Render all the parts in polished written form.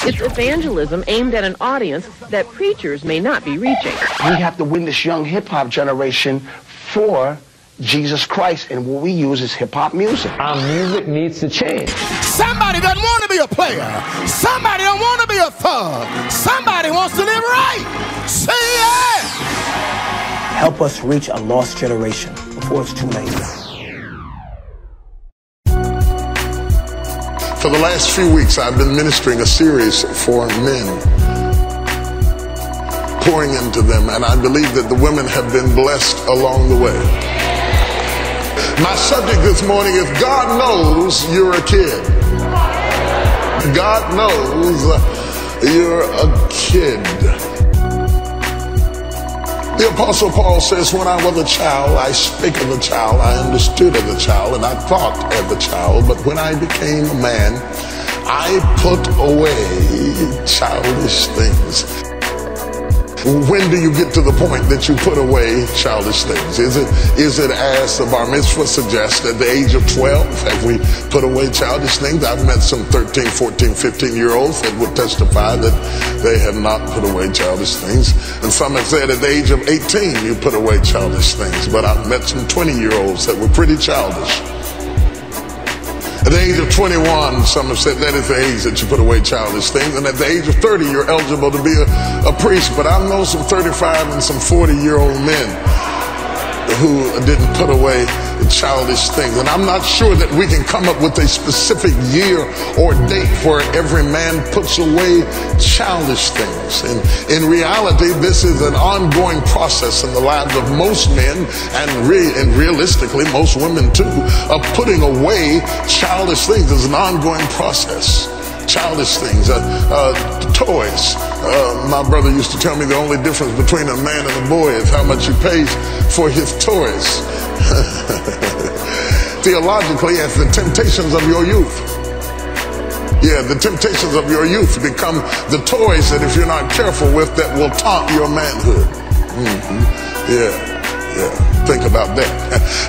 It's evangelism aimed at an audience that preachers may not be reaching. We have to win this young hip-hop generation for Jesus Christ, and what we use is hip-hop music. Our music needs to change. Somebody doesn't want to be a player. Somebody don't want to be a thug. Somebody wants to live right. Say yeah! Help us reach a lost generation before it's too late. For the last few weeks, I've been ministering a series for men, pouring into them, and I believe that the women have been blessed along the way. My subject this morning is God knows you're a kid. God knows you're a kid. The Apostle Paul says, when I was a child, I spake as a child, I understood as a child, and I thought as a child. But when I became a man, I put away childish things. When do you get to the point that you put away childish things? Is it as the bar mitzvah suggests, at the age of 12, have we put away childish things? I've met some 13, 14, 15-year-olds that would testify that they had not put away childish things. And some have said at the age of 18, you put away childish things. But I've met some 20-year-olds that were pretty childish. At the age of 21, some have said that is the age that you put away childish things. And at the age of 30, you're eligible to be a priest. But I've known some 35 and some 40-year-old men who didn't put away childish things. And I'm not sure that we can come up with a specific year or date where every man puts away childish things. And in reality, this is an ongoing process in the lives of most men and realistically most women too, of putting away childish things. Is an ongoing process. Childish things, toys. My brother used to tell me the only difference between a man and a boy is how much he pays for his toys. Theologically, as the temptations of your youth. Yeah, the temptations of your youth become the toys that if you're not careful with, that will taunt your manhood. Yeah, think about that.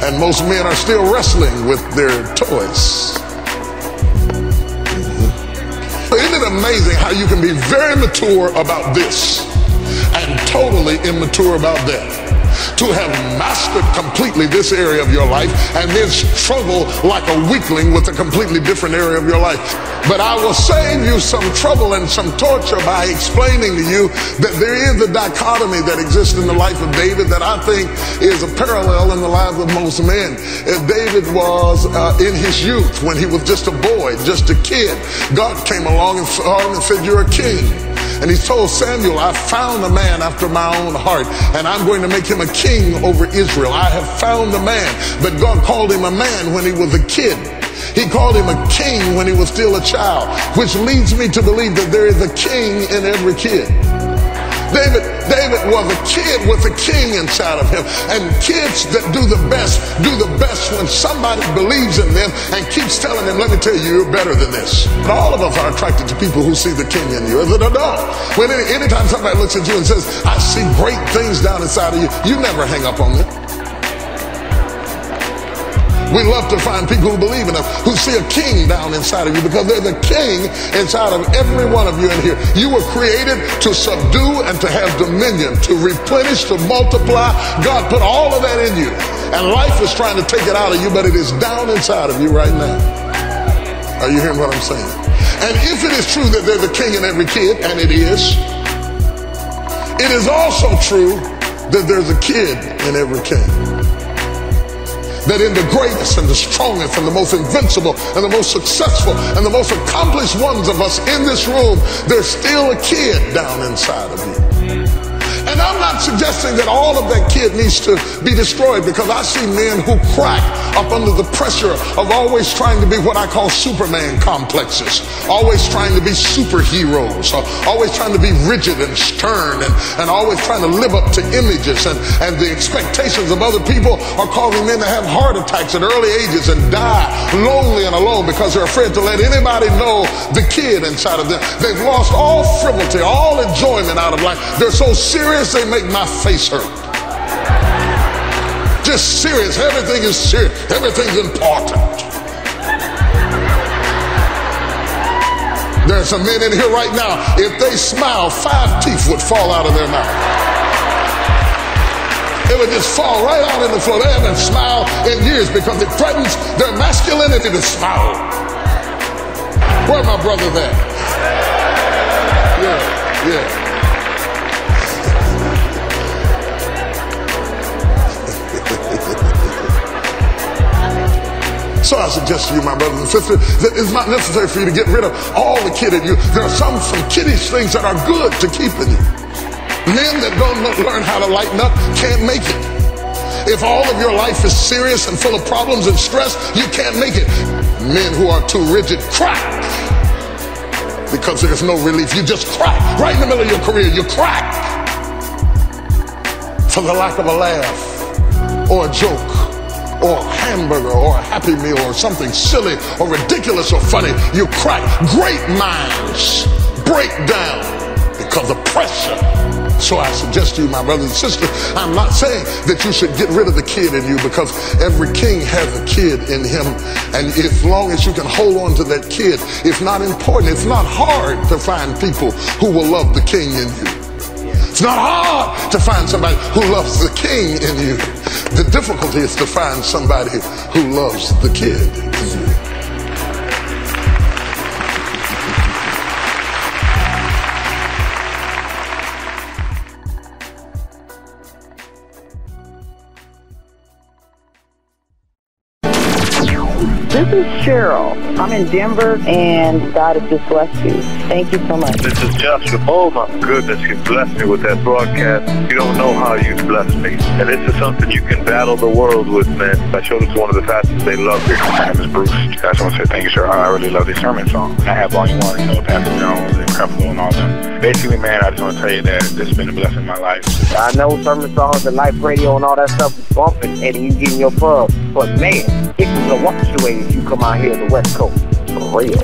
And most men are still wrestling with their toys. Isn't it amazing how you can be very mature about this and totally immature about that? To have mastered completely this area of your life and then struggle like a weakling with a completely different area of your life. But I will save you some trouble and some torture by explaining to you that there is a dichotomy that exists in the life of David that I think is a parallel in the lives of most men. David was in his youth, when he was just a boy, just a kid. God came along and said, you're a king. And he told Samuel, I found a man after my own heart, and I'm going to make him a king over Israel. I have found a man. But God called him a man when he was a kid. He called him a king when he was still a child, which leads me to believe that there is a king in every kid. David was a kid with a king inside of him. And kids that do the best when somebody believes in them and keeps telling them, let me tell you, you're better than this. But all of us are attracted to people who see the king in you as an adult. When anytime somebody looks at you and says, I see great things down inside of you, you never hang up on them. We love to find people who believe in us, who see a king down inside of you, because there's a king inside of every one of you in here. You were created to subdue and to have dominion, to replenish, to multiply. God put all of that in you. And life is trying to take it out of you, but it is down inside of you right now. Are you hearing what I'm saying? And if it is true that there's a king in every kid, and it is also true that there's a kid in every king. That in the greatest and the strongest and the most invincible and the most successful and the most accomplished ones of us in this room, there's still a kid down inside of you. And I'm not suggesting that all of that kid needs to be destroyed, because I see men who crack up under the pressure of always trying to be what I call Superman complexes, always trying to be superheroes, always trying to be rigid and stern, and always trying to live up to images, and the expectations of other people are causing men to have heart attacks at early ages and die lonely and alone because they're afraid to let anybody know the kid inside of them. They've lost all frivolity, all enjoyment out of life. They're so serious they make my face hurt. Just serious. Everything is serious. Everything's important. There's some men in here right now, if they smile, 5 teeth would fall out of their mouth. It would just fall right out in the floor. They haven't smiled in years because it threatens their masculinity to smile. Where my brothers at? Yeah. So I suggest to you, my brothers and sisters, that it's not necessary for you to get rid of all the kid in you. There are some kiddish things that are good to keep in you. Men that don't learn how to lighten up can't make it. If all of your life is serious and full of problems and stress, you can't make it. Men who are too rigid crack because there's no relief. You just crack. Right in the middle of your career, you crack for the lack of a laugh or a joke or a hamburger or a Happy Meal or something silly or ridiculous or funny. You crack. Great minds break down because of pressure. So I suggest to you, my brothers and sisters, I'm not saying that you should get rid of the kid in you, because every king has a kid in him. And as long as you can hold on to that kid, it's not important. It's not hard to find people who will love the king in you. It's not hard to find somebody who loves the king in you. The difficulty is to find somebody who loves the kid in you. This is Cheryl. I'm in Denver, and God has just blessed you. Thank you so much. This is Joshua. Oh, my goodness, you blessed me with that broadcast. You don't know how you blessed me. And this is something you can battle the world with, man. I showed it to one of the pastors. They loved it. My name is Bruce. I just want to say thank you, sir. I really love these sermon songs. I have Volume 1, Pastor Jones and Creflo and all them. Basically, man, I just want to tell you that this has been a blessing in my life. I know sermon songs and life radio and all that stuff is bumping, and you getting your buzz. But, man, it was a wash away if you come out here to the West Coast. For real.